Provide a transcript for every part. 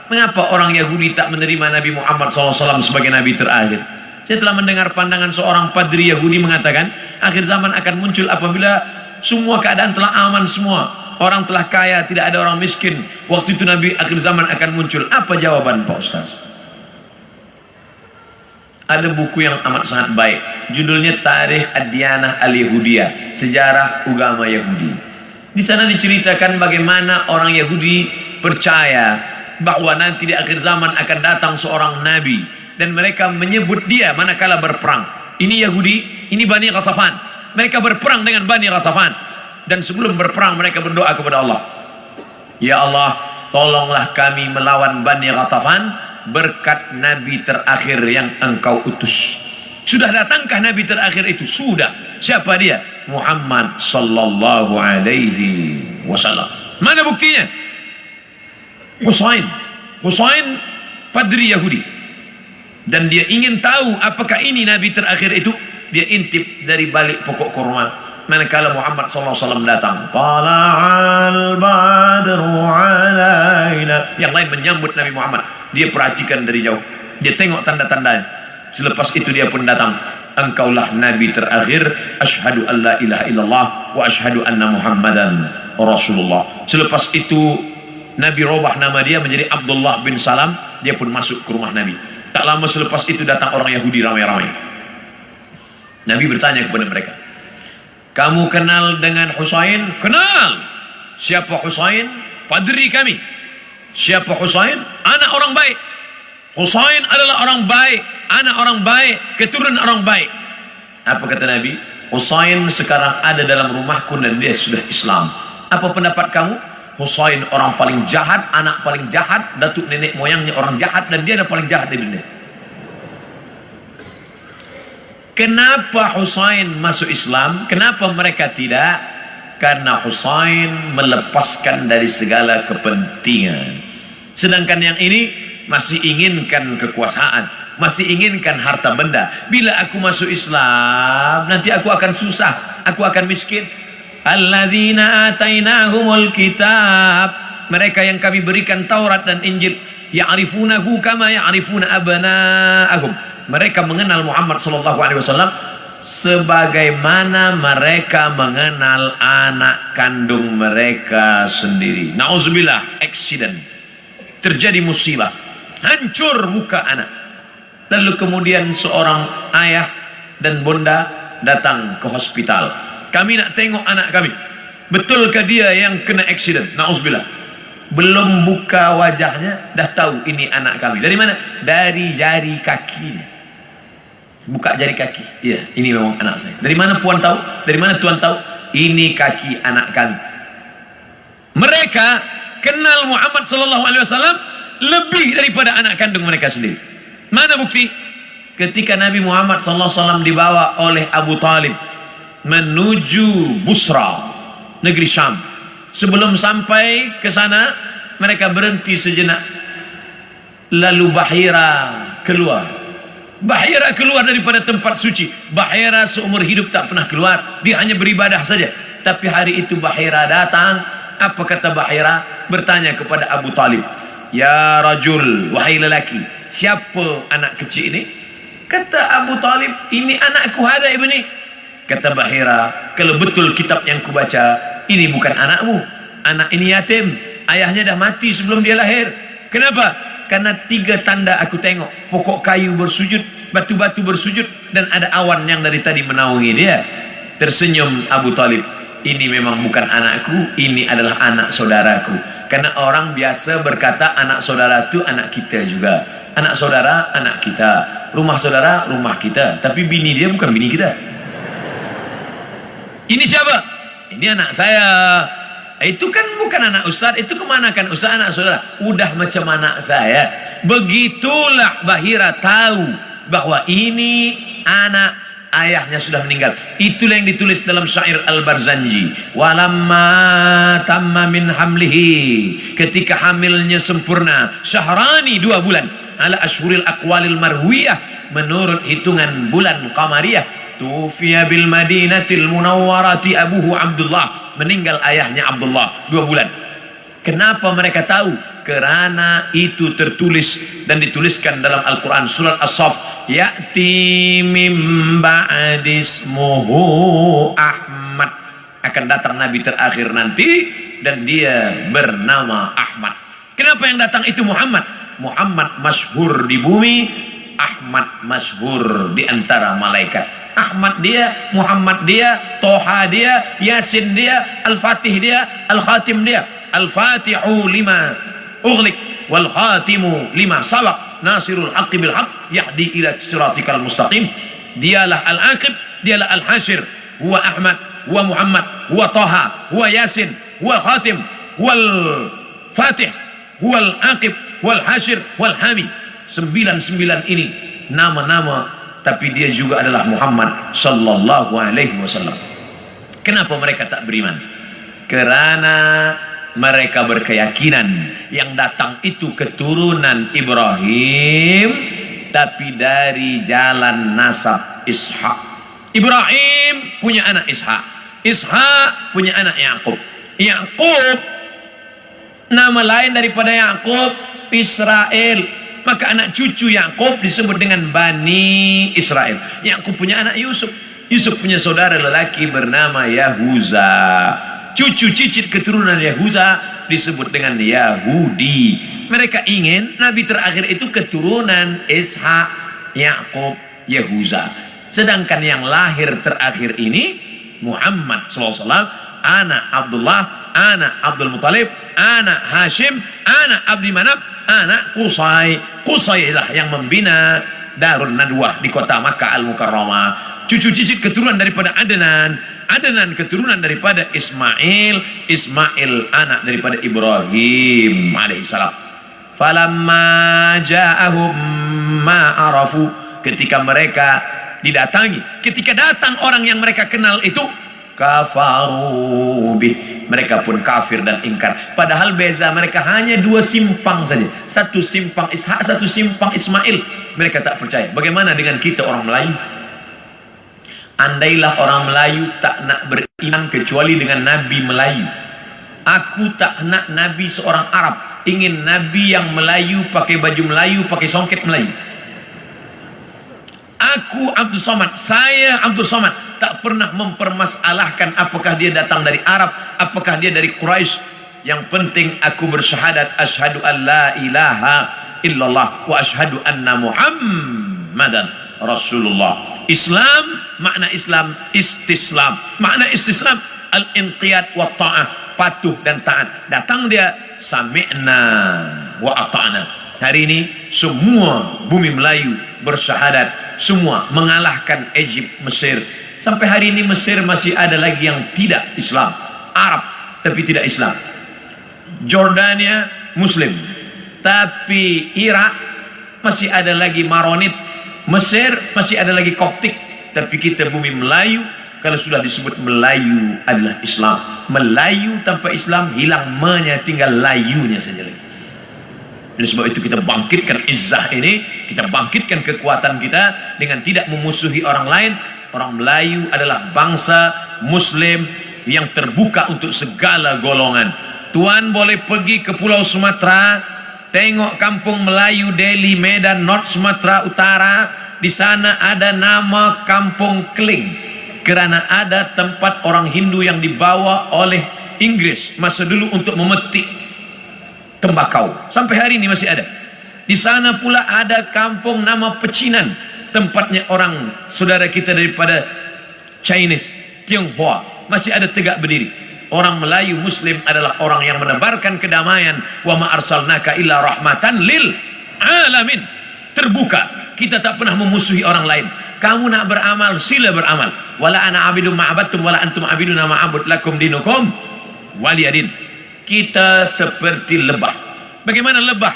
Mengapa orang Yahudi tak menerima Nabi Muhammad SAW sebagai Nabi terakhir? Saya telah mendengar pandangan seorang padri Yahudi mengatakan, akhir zaman akan muncul apabila semua keadaan telah aman semua. Orang telah kaya, tidak ada orang miskin. Waktu itu Nabi akhir zaman akan muncul. Apa jawaban Pak Ustaz? Ada buku yang amat sangat baik. Judulnya Tarikh Ad-Diyanah Al-Yahudiyah, Sejarah Agama Yahudi. Di sana diceritakan bagaimana orang Yahudi percaya bahwa nanti di akhir zaman akan datang seorang Nabi. Dan mereka menyebut dia manakala berperang. Ini Yahudi, ini Bani Ghatafan. Mereka berperang dengan Bani Ghatafan. Dan sebelum berperang mereka berdoa kepada Allah. Ya Allah, tolonglah kami melawan Bani Ghatafan berkat Nabi terakhir yang engkau utus. Sudah datangkah Nabi terakhir itu? Sudah. Siapa dia? Muhammad sallallahu alaihi wasallam. Mana buktinya? Husain padri Yahudi. Dan dia ingin tahu apakah ini Nabi terakhir itu. Dia intip dari balik pokok kurma. Manakala Muhammad SAW datang, Tala'al badru alaina. Yang lain menyambut Nabi Muhammad. Dia perhatikan dari jauh. Dia tengok tanda-tandanya. Selepas itu dia pun datang. Engkaulah Nabi terakhir. Ashhadu an la ilaha illallah wa ashhadu anna Muhammadan Rasulullah. Selepas itu Nabi robah nama dia menjadi Abdullah bin Salam. Dia pun masuk ke rumah Nabi. Tak lama selepas itu datang orang Yahudi ramai-ramai. Nabi bertanya kepada mereka, kamu kenal dengan Husain? Kenal. Siapa Husain? Padri kami. Siapa Husain? Anak orang baik. Husain adalah orang baik, anak orang baik, keturunan orang baik. Apa kata Nabi? Husain sekarang ada dalam rumahku dan dia sudah Islam. Apa pendapat kamu? Husain orang paling jahat, anak paling jahat, datuk nenek moyangnya orang jahat, dan dia ada paling jahat di dunia. Kenapa Husain masuk Islam? Kenapa mereka tidak? Karena Husain melepaskan dari segala kepentingan. Sedangkan yang ini masih inginkan kekuasaan, masih inginkan harta benda. Bila aku masuk Islam, nanti aku akan susah, aku akan miskin. Alladzina atainahumul kitab, mereka yang kami berikan Taurat dan Injil, ya'rifunahu kama ya'rifuna abna'ahum. Mereka mengenal Muhammad sallallahu alaihi wasallam sebagaimana mereka mengenal anak kandung mereka sendiri. Nauzubillah, accident. Terjadi musibah, hancur muka anak. Lalu kemudian seorang ayah dan bunda datang ke hospital. Kami nak tengok anak kami. Betulkah dia yang kena accident? Nauzubillah. Belum buka wajahnya dah tahu ini anak kami. Dari mana? Dari jari kakinya. Buka jari kaki. Iya, ini memang anak saya. Dari mana puan tahu? Dari mana tuan tahu? Ini kaki anak kami. Mereka kenal Muhammad sallallahu alaihi wasallam lebih daripada anak kandung mereka sendiri. Mana bukti? Ketika Nabi Muhammad sallallahu alaihi wasallam dibawa oleh Abu Talib menuju Busra, negeri Syam. Sebelum sampai ke sana, mereka berhenti sejenak. Lalu Bahira keluar. Bahira keluar daripada tempat suci. Bahira seumur hidup tak pernah keluar. Dia hanya beribadah saja. Tapi hari itu Bahira datang. Apa kata Bahira? Bertanya kepada Abu Talib, ya rajul, wahai lelaki, siapa anak kecil ini? Kata Abu Talib, ini anakku hadha ibni. Kata Bahira, kalau betul kitab yang kubaca, ini bukan anakmu. Anak ini yatim. Ayahnya dah mati sebelum dia lahir. Kenapa? Karena 3 tanda aku tengok. Pokok kayu bersujud, batu-batu bersujud, dan ada awan yang dari tadi menaungi dia. Tersenyum Abu Talib. Ini memang bukan anakku, ini adalah anak saudaraku. Karena orang biasa berkata anak saudara itu anak kita juga. Anak saudara, anak kita. Rumah saudara, rumah kita. Tapi bini dia bukan bini kita. Ini siapa? Ini anak saya. Itu kan bukan anak ustaz. Itu kemana kan ustaz, anak saudara? Udah macam anak saya. Begitulah Bahira tahu bahwa ini anak ayahnya sudah meninggal. Itulah yang ditulis dalam syair Al-Barzanji. Walamma tamma min hamlihi, ketika hamilnya sempurna, syahrani 2 bulan, ala ashhuril aqwalil marwiyah, menurut hitungan bulan qamariyah. Tufiya bil Madinatil Munawwarati abuhu Abdullah, meninggal ayahnya Abdullah 2 bulan. Kenapa mereka tahu? Kerana itu tertulis dan dituliskan dalam Al-Quran surat As-Saff, ya'ti mim ba'dismuhu Ahmad, akan datang Nabi terakhir nanti dan dia bernama Ahmad. Kenapa yang datang itu Muhammad? Muhammad masyhur di bumi, Ahmad masyhur di antara malaikat. Ahmad dia, Muhammad dia, Toha dia, Yasin dia, Al-Fatih dia, Al-Khatim dia. Al-Fatihu lima ughliq wal khatimu lima sabaq nasirul haqqi bil haqq yahdi ila siratikal mustaqim. Dialah al-aqib, dialah al-hasyir, huwa Ahmad, huwa Muhammad, huwa Taha, huwa Yasin, huwa Khatim, huwa al-Fatih, huwa al-aqib, huwa al-hasyir, huwa al-hami. 99 ini nama-nama, tapi dia juga adalah Muhammad sallallahu alaihi wasallam. Kenapa mereka tak beriman? Kerana mereka berkeyakinan yang datang itu keturunan Ibrahim, tapi dari jalan nasab Ishak. Ibrahim punya anak Ishak, Ishak punya anak Yakub. Yakub, nama lain daripada Yakub Israel, maka anak cucu Yakub disebut dengan Bani Israel. Yakub punya anak Yusuf, Yusuf punya saudara lelaki bernama Yahuza. Cucu cicit keturunan Yahuza disebut dengan Yahudi. Mereka ingin Nabi terakhir itu keturunan Ishak, Yakub, Yahuza. Sedangkan yang lahir terakhir ini Muhammad SAW, anak Abdullah, anak Abdul Muttalib, anak Hashim, anak Abdi Manaf, anak Qusay. Qusay lah yang membina Darun Nadwah di kota Makkah Al-Mukarramah. Cucu cicit keturunan daripada Adnan, Adnan keturunan daripada Ismail, Ismail anak daripada Ibrahim alaihissalam. Falamma ja'ahum ma arafu, ketika mereka didatangi, ketika datang orang yang mereka kenal itu, kafaru bih, mereka pun kafir dan ingkar. Padahal beza mereka hanya 2 simpang saja, satu simpang Ishak, satu simpang Ismail. Mereka tak percaya. Bagaimana dengan kita orang Melayu? Andailah orang Melayu tak nak beriman kecuali dengan Nabi Melayu. Aku tak nak Nabi seorang Arab, ingin Nabi yang Melayu, pakai baju Melayu, pakai songket Melayu. Aku Abdul Somad, saya Abdul Somad, tak pernah mempermasalahkan apakah dia datang dari Arab, apakah dia dari Quraisy. Yang penting aku bersyahadat asyhadu an la ilaha illallah wa asyhadu anna Muhammadan Rasulullah. Islam, makna Islam istislam, makna istislam al-inqiyad wa ta'ah, patuh dan taat. Datang dia sami'na wa ata'na. Hari ini semua bumi Melayu bersyahadat, semua mengalahkan Egypt, Mesir. Sampai hari ini Mesir masih ada lagi yang tidak Islam, Arab tapi tidak Islam. Jordania Muslim, tapi Irak masih ada lagi Maronit. Mesir masih ada lagi Koptik, tapi kita bumi Melayu, kalau sudah disebut Melayu adalah Islam. Melayu tanpa Islam hilang me-nya, tinggal layunya saja lagi. Oleh sebab itu kita bangkitkan izzah ini, kita bangkitkan kekuatan kita dengan tidak memusuhi orang lain. Orang Melayu adalah bangsa Muslim yang terbuka untuk segala golongan. Tuan boleh pergi ke Pulau Sumatera, tengok kampung Melayu Delhi, Medan, North Sumatera Utara. Di sana ada nama Kampung Kling, kerana ada tempat orang Hindu yang dibawa oleh Inggris masa dulu untuk memetik tembakau. Sampai hari ini masih ada. Di sana pula ada kampung nama Pecinan, tempatnya orang saudara kita daripada Chinese, Tionghoa, masih ada tegak berdiri. Orang Melayu Muslim adalah orang yang menebarkan kedamaian. Wa ma arsalnaka illa rahmatan lil alamin. Terbuka, kita tak pernah memusuhi orang lain. Kamu nak beramal, sila beramal. Wala ana abidum ma'abattum wala antum abiduna ma'abud lakum dinukum waliyadin. Kita seperti lebah. Bagaimana lebah?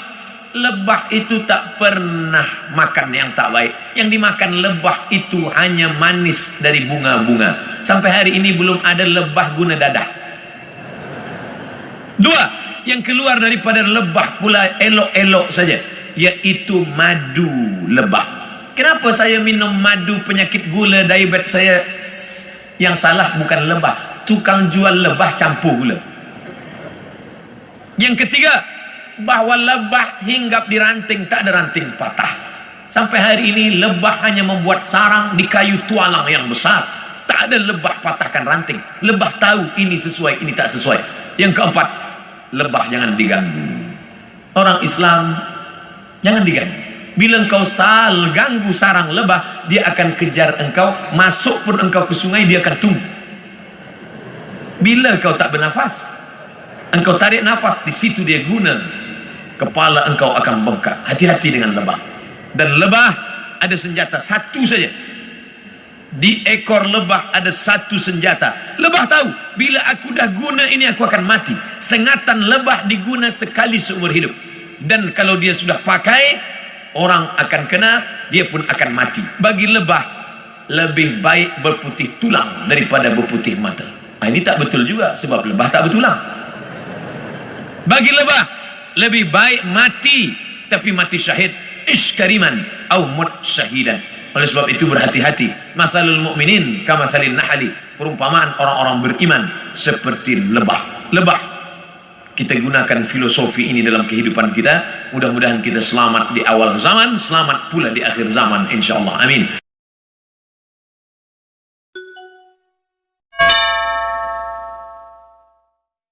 Lebah itu tak pernah makan yang tak baik. Yang dimakan lebah itu hanya manis dari bunga-bunga. Sampai hari ini belum ada lebah guna dadah. 2, yang keluar daripada lebah pula elok-elok saja, yaitu madu lebah. Kenapa saya minum madu penyakit gula, diabetes saya? Yang salah bukan lebah, tukang jual lebah campur gula. Yang ketiga, bahwa lebah hinggap di ranting, tak ada ranting patah. Sampai hari ini lebah hanya membuat sarang di kayu tualang yang besar. Tak ada lebah patahkan ranting. Lebah tahu ini sesuai, ini tak sesuai. Yang keempat, lebah jangan diganggu. Orang Islam jangan diganggu. Bila engkau ganggu sarang lebah, dia akan kejar engkau. Masuk pun engkau ke sungai, dia akan tunggu. Bila engkau tak bernafas, engkau tarik nafas, di situ dia guna. Kepala engkau akan bengkak. Hati-hati dengan lebah. Dan lebah ada senjata satu saja. Di ekor lebah ada satu senjata. Lebah tahu, bila aku dah guna ini aku akan mati. Sengatan lebah diguna sekali seumur hidup. Dan kalau dia sudah pakai, orang akan kena, dia pun akan mati. Bagi lebah, lebih baik berputih tulang daripada berputih mata. Ini tak betul juga, sebab lebah tak bertulang. Bagi lebah, lebih baik mati, tapi mati syahid. Iskariman au mut syahidan. Oleh sebab itu berhati-hati. Mathalul mu'minin kamathalin nahli. Perumpamaan orang-orang beriman seperti lebah. Lebah. Kita gunakan filosofi ini dalam kehidupan kita. Mudah-mudahan kita selamat di awal zaman, selamat pula di akhir zaman, insyaallah. Amin.